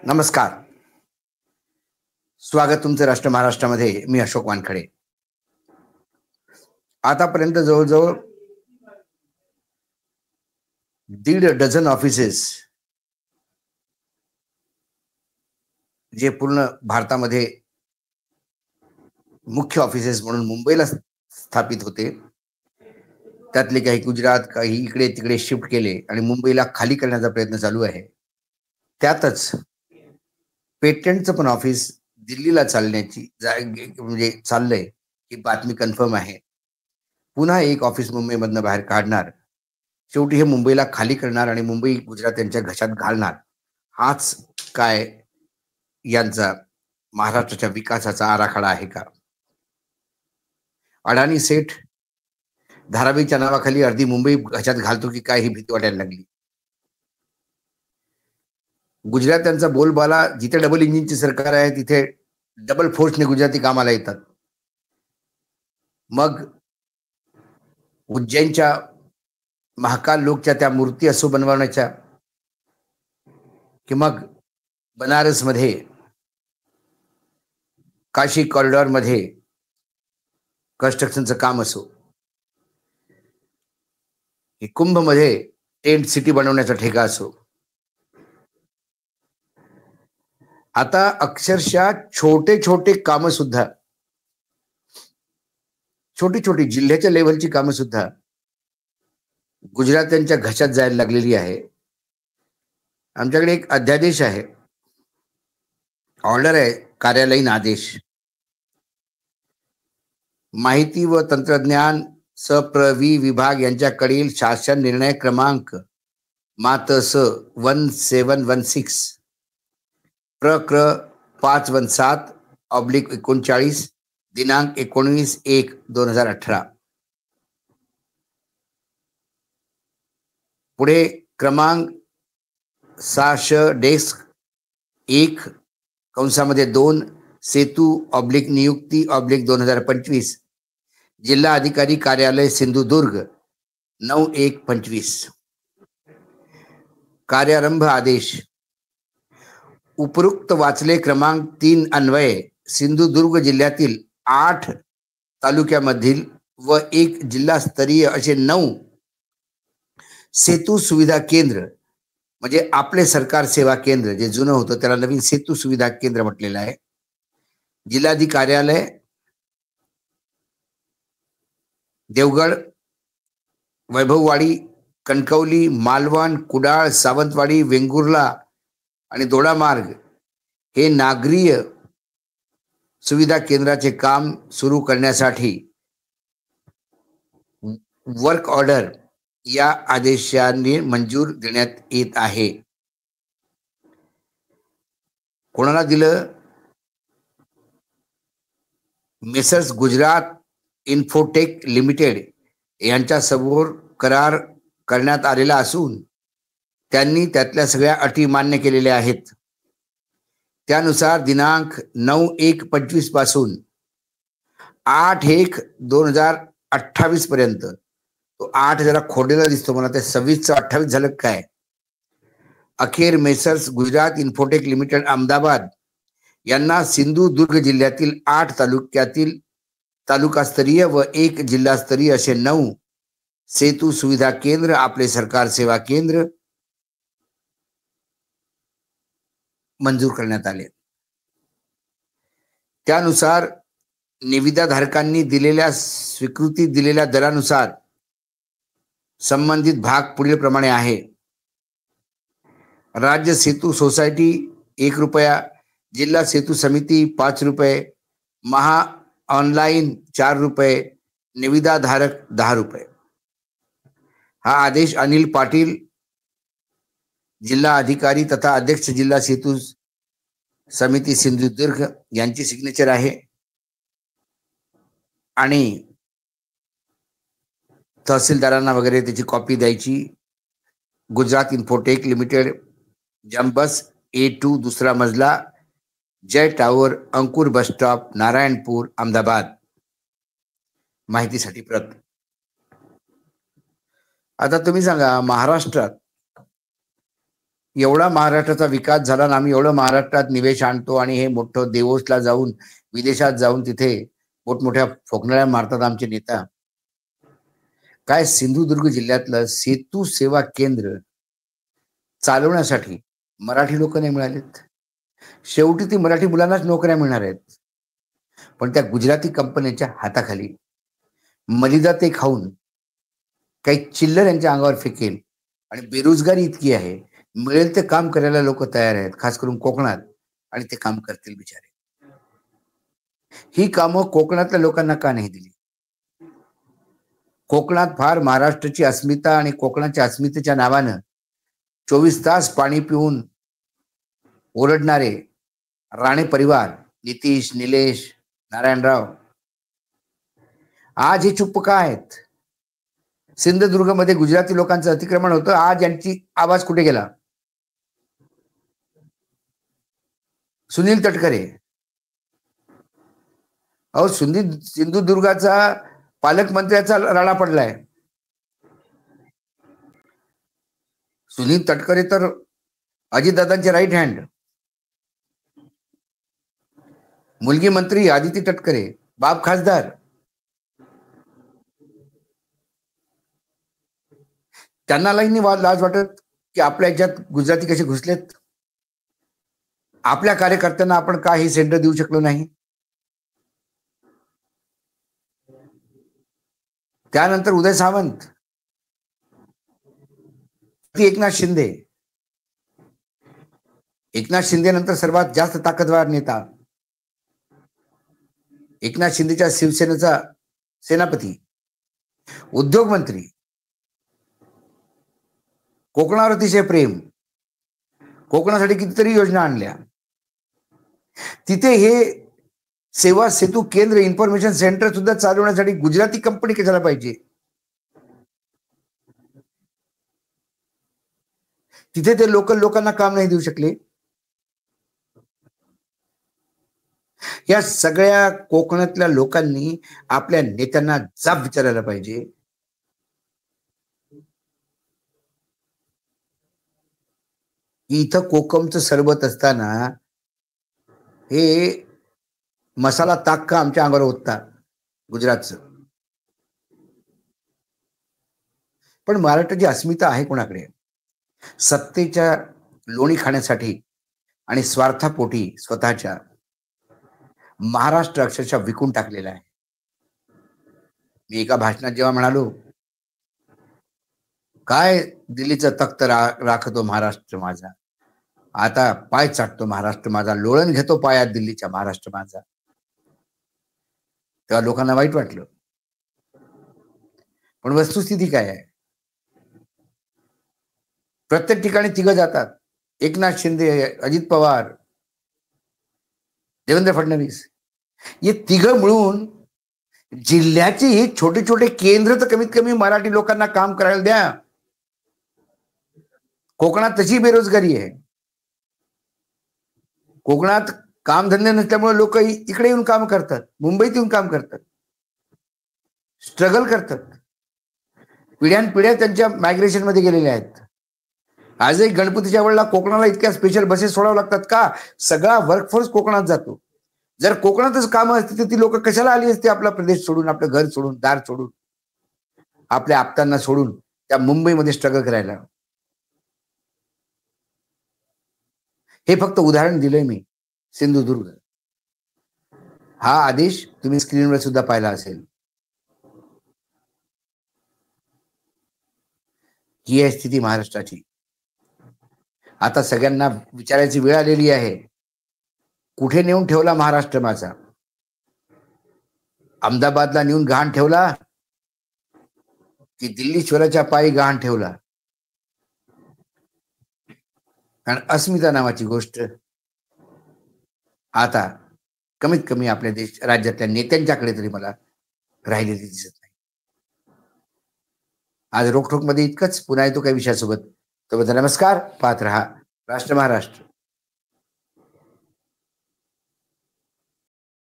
नमस्कार. स्वागत तुमचं राष्ट्र महाराष्ट्रामध्ये. मी अशोक वानखडे. आतापर्यंत जवळजवळ 1.5 डझन ऑफिसेस जे पूर्ण भारतामध्ये मुख्य ऑफिसेस म्हणून मुंबईला स्थापित होते, त्यातले काही गुजरात, काही इकडे तिकडे शिफ्ट केले आणि मुंबईला खाली करण्याचा प्रयत्न चालू आहे. त्यातच पेटंटचं पण ऑफिस दिल्लीला चालण्याची म्हणजे चाललंय ही बातमी कन्फर्म आहे. पुन्हा एक ऑफिस मुंबईमधनं बाहेर काढणार, शेवटी हे मुंबईला खाली करणार आणि मुंबई गुजरात यांच्या घशात घालणार. हाच काय यांचा महाराष्ट्राच्या विकासाचा आराखडा आहे का? अडाणी सेठ धारावीच्या नावाखाली अर्धी मुंबई घशात घालतो की काय ही भीती वाटायला लागली. गुजरात्यांचा बोलबाला, जिथे डबल इंजिनची सरकार आहे तिथे डबल फोर्सने गुजराती कामाला येतात. मग उज्जैनच्या महाकाल लोकच्या त्या मूर्ती असो बनवण्याच्या, की मग बनारसमध्ये काशी कॉरिडॉरमध्ये कन्स्ट्रक्शनचं काम असो, की कुंभमध्ये टेंट सिटी बनवण्याचा ठेका असो, आता अक्षरशः छोटे छोटे काम सुद्धा, छोटी छोटी जिल्ह्याच्या लेव्हलची कामं सुद्धा गुजरात्यांच्या घशात जायला लागलेली आहे. आमच्याकडे एक अध्यादेश आहे, ऑर्डर आहे, कार्यालयीन आदेश. माहिती व तंत्रज्ञान सप्रवी विभाग यांच्याकडील शासन निर्णय क्रमांक मातस 1716 प्रक्र 517/39 दिनांक 19/1/2018. पुढे क्रमांक 6/1 सेतू/नियुक्ती/2025 जिल्हा अधिकारी कार्यालय सिंधुदुर्ग 9/1/25. कार्यारंभ आदेश. उपरोक्त वाचले क्रमांक 3 अन्वये सिंधुदुर्ग जिल्ह्यातील 8 तालुक्यामधील व 1 जिल्हास्तरीय असे 9 सेतू सुविधा केंद्र, म्हणजे आपले सरकार सेवा केंद्र जे जुनं होतं त्याला नवीन सेतू सुविधा केंद्र म्हटलेलं आहे. जिल्हाधिकारी कार्यालय देवगड, वैभववाडी, कणकवली, मालवण, कुडाळ, सावंतवाडी, वेंगुर्ला आणि दोडामार्ग हे नागरीय सुविधा केंद्राचे काम सुरू करण्यासाठी वर्क ऑर्डर या आदेशाने मंजूर देण्यात येत आहे. कोणाला दिलं? मेसर्स गुजरात इन्फोटेक लिमिटेड यांच्या समोर करार करण्यात आलेला असून त्यांनी त्यातल्या सगळ्या अटी मान्य केलेल्या आहेत. त्यानुसार दिनांक 9/1/25 पासून 8/1/2028 पर्यंत, तो 8 जरा खोडलेला दिसतो मला, ते 26चं 28 झालं काय, अखेर messrs Gujarat infotech limited Ahmedabad यांना सिंधुदुर्ग जिल्ह्यातील 8 तालुक्यातील तालुकास्तरीय व 1 जिल्हास्तरीय असे 9 सेतू सुविधा केंद्र, आपले सरकार सेवा केंद्र मंजूर करण्यात आले. त्यानुसार निविदाधारकांनी दिलेल्या स्वीकृती दिलेल्या दरानुसार संबंधित भाग पुढील प्रमाणे आहे. राज्य सेतू सोसायटी 1 रुपया, जिल्हा सेतू समिती 5 रुपये, महा ऑनलाईन 4 रुपये, निविदाधारक 10 रुपये. हा आदेश अनिल पाटील, जिल्हा अधिकारी तथा अध्यक्ष जिल्हा सेतू समिती सिंधुदुर्ग यांची सिग्नेचर आहे आणि तहसीलदारांना वगैरे त्याची कॉपी द्यायची. गुजरात इन्फोटेक लिमिटेड, जंबस A2 दुसरा मजला, जय टावर, अंकुर बस स्टॉप, नारायणपूर, अहमदाबाद. माहितीसाठी प्रत. आता तुम्ही सांगा, महाराष्ट्रात एवढा महाराष्ट्राचा विकास झाला ना, आम्ही एवढं महाराष्ट्रात निवेश आणतो आणि हे मोठं देवोसला जाऊन विदेशात जाऊन तिथे मोठमोठ्या फोकनळ्या मारतात आमचे नेता. काय सिंधुदुर्ग जिल्ह्यातलं सेतू सेवा केंद्र चालवण्यासाठी मराठी लोक नाही मिळालेत. शेवटी ती मराठी मुलांनाच नोकऱ्या मिळणार आहेत, पण त्या गुजराती कंपन्यांच्या हाताखाली मलिदा ते खाऊन काही चिल्लर यांच्या अंगावर फेकेल आणि बेरोजगारी इतकी आहे, मिळेल ते काम करायला लोक तयार आहेत, खास करून कोकणात, आणि ते काम करतील बिचारे. ही कामं कोकणातल्या लोकांना का नाही दिली? कोकणात फार महाराष्ट्राची अस्मिता आणि कोकणाच्या अस्मितेच्या नावानं 24 तास पाणी पिऊन ओरडणारे राणे परिवार, नितीश, निलेश, नारायणराव, आज हे चुप्प का आहेत? सिंधुदुर्गमध्ये गुजराती लोकांचं अतिक्रमण होतं, आज यांची आवाज कुठे गेला? सुनील तटकरे, अहो सिंधुदुर्गाचा पालकमंत्र्याचा राडा पडलाय. सुनील तटकरे तर अजितदादांचे राईट हँड. मुलगी मंत्री आदिती तटकरे, बाप खासदार. त्यांना लाईनी लाज वाटत की आपल्या याच्यात गुजराती कसे घुसलेत? आपल्या कार्यकर्त्यांना आपण का हे सेंटर देऊ शकलो नाही? त्यानंतर उदय सामंत, एकनाथ शिंदे. एकनाथ शिंदे नंतर सर्वात जास्त ताकदवार नेता, एकनाथ शिंदेच्या शिवसेनेचा सेनापती, उद्योग मंत्री, कोकणावर अतिशय प्रेम, कोकणासाठी कितीतरी योजना आणल्या. तिथे हे सेवा सेतू केंद्र, इन्फॉर्मेशन सेंटर सुद्धा चालवण्यासाठी गुजराती कंपनी कशाला पाहिजे? तिथे ते लोकल लोकांना काम नाही देऊ शकले. या सगळ्या कोकणातल्या लोकांनी आपल्या नेत्यांना जाब विचारायला पाहिजे. इथं कोकमचं सरबत असताना हे मसाला ताक का आमच्या अंगावर ओतता गुजरातचं? पण महाराष्ट्राची अस्मिता आहे कोणाकडे? सत्तेच्या लोणी खाण्यासाठी आणि स्वार्थापोटी स्वतःच्या महाराष्ट्र अक्षरशः विकून टाकलेला आहे. मी एका भाषणात जेव्हा म्हणालो, काय दिल्लीचं तख्त राखतो महाराष्ट्र माझा, आता पाय चाटतो महाराष्ट्र माझा, लोळण घेतो पायात दिल्लीच्या महाराष्ट्र माझा, तेव्हा लोकांना वाईट वाटलं. पण वस्तुस्थिती काय आहे? प्रत्येक ठिकाणी तिघं जातात, एकनाथ शिंदे, अजित पवार, देवेंद्र फडणवीस. हे तिघं मिळून जिल्ह्याचे हे छोटे छोटे केंद्र तर कमीत कमी मराठी लोकांना काम करायला द्या. कोकणात तशी बेरोजगारी आहे. कोकणात कामधंदे नसल्यामुळे लोक इकडे येऊन काम करतात, मुंबईत येऊन काम करतात, स्ट्रगल करतात, पिढ्यानपिढ्या त्यांच्या मायग्रेशन मध्ये गेलेल्या आहेत. आजही गणपतीच्या वेळेला कोकणाला इतक्या स्पेशल बसेस सोडावं लागतात का? सगळा वर्कफोर्स कोकणात जातो. जर कोकणातच कामं असते तर ती लोक कशाला आली असते आपला प्रदेश सोडून, आपलं घर सोडून, दार सोडून, आपल्या आप्तांना सोडून त्या मुंबईमध्ये स्ट्रगल करायला? हे फक्त उदाहरण दिलंय मी. सिंधुदुर्ग, हा आदेश तुम्ही स्क्रीनवर सुद्धा पाहिला असेल. ही आहे स्थिती महाराष्ट्राची. आता सगळ्यांना विचारायची वेळ आलेली आहे, कुठे नेऊन ठेवला महाराष्ट्र माझा? अहमदाबादला नेऊन गहाण ठेवला की दिल्लीश्वराच्या पायी गहाण ठेवला? कारण अस्मिता नावाची गोष्ट आता कमीत कमी आपल्या राज्यातल्या नेत्यांच्याकडे तरी मला राहिलेली दिसत नाही. आज रोखोक मध्ये इतकंच. पुन्हा येतो काही विषयासोबत. तोपर्यंत नमस्कार. पाहत रहा राष्ट्र महाराष्ट्र.